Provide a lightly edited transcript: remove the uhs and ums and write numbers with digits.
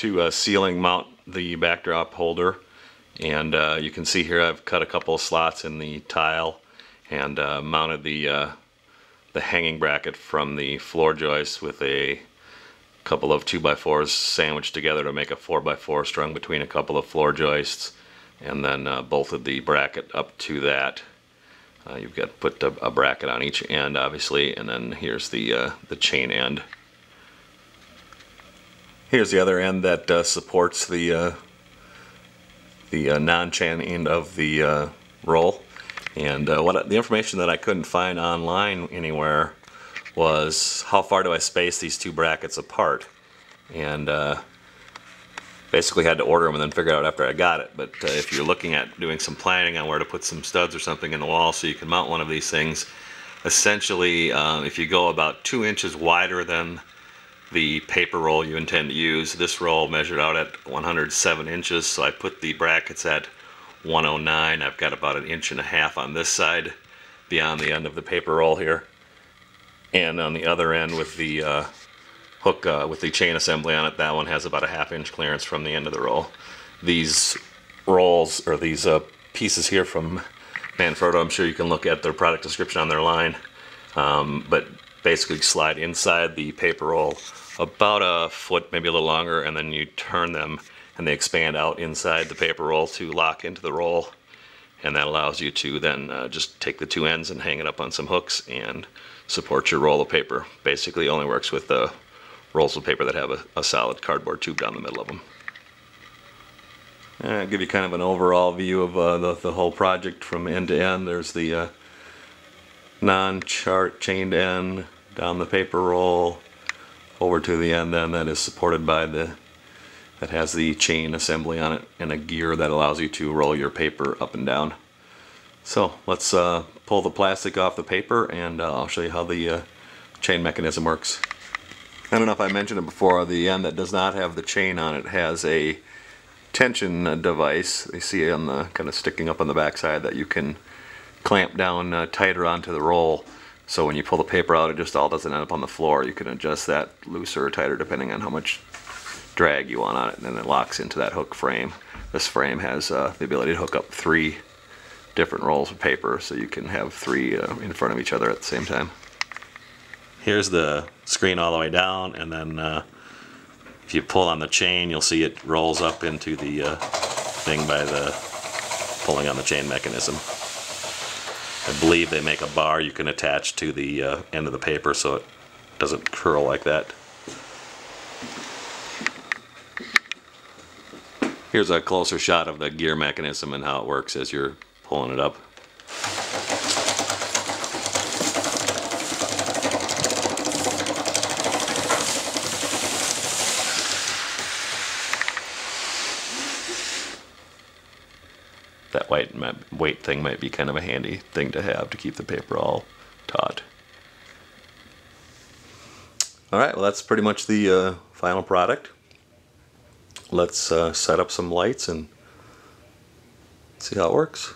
to ceiling mount the backdrop holder, and you can see here I've cut a couple of slots in the tile and mounted the hanging bracket from the floor joist with a couple of 2x4s sandwiched together to make a 4x4 strung between a couple of floor joists, and then bolted the bracket up to that. You've got to put a bracket on each end, obviously, and then here's the chain end. Here's the other end that supports the non-chain end of the roll. And the information that I couldn't find online anywhere was how far do I space these two brackets apart, and basically had to order them and then figure it out after I got it. But if you're looking at doing some planning on where to put some studs or something in the wall so you can mount one of these things, essentially if you go about 2 inches wider than the paper roll you intend to use, this roll measured out at 107 inches, so I put the brackets at 109. I've got about 1.5 inches on this side beyond the end of the paper roll here, and on the other end with the hook with the chain assembly on it, that one has about a 1/2 inch clearance from the end of the roll. These rolls, or these pieces here from Manfrotto, I'm sure you can look at their product description on their line, but basically slide inside the paper roll about a foot, maybe a little longer, and then you turn them and they expand out inside the paper roll to lock into the roll, and that allows you to then just take the two ends and hang it up on some hooks and support your roll of paper. Basically only works with the rolls of paper that have a solid cardboard tube down the middle of them. And I'll give you kind of an overall view of the whole project from end to end. There's the non-chart chained end down the paper roll over to the end then that is supported by that has the chain assembly on it and a gear that allows you to roll your paper up and down. So let's pull the plastic off the paper, and I'll show you how the chain mechanism works. I don't know if I mentioned it before, the end that does not have the chain on it has a tension device. You see on the kind of sticking up on the back side that you can clamp down tighter onto the roll, so when you pull the paper out it just all doesn't end up on the floor. You can adjust that looser or tighter depending on how much drag you want on it, and then it locks into that hook frame. This frame has the ability to hook up 3 different rolls of paper, so you can have 3 in front of each other at the same time. Here's the screen all the way down, and then if you pull on the chain you'll see it rolls up into the thing by the pulling on the chain mechanism. I believe they make a bar you can attach to the end of the paper so it doesn't curl like that. Here's a closer shot of the gear mechanism and how it works as you're pulling it up. That weight thing might be kind of a handy thing to have to keep the paper all taut. Alright, well that's pretty much the final product. Let's set up some lights and see how it works.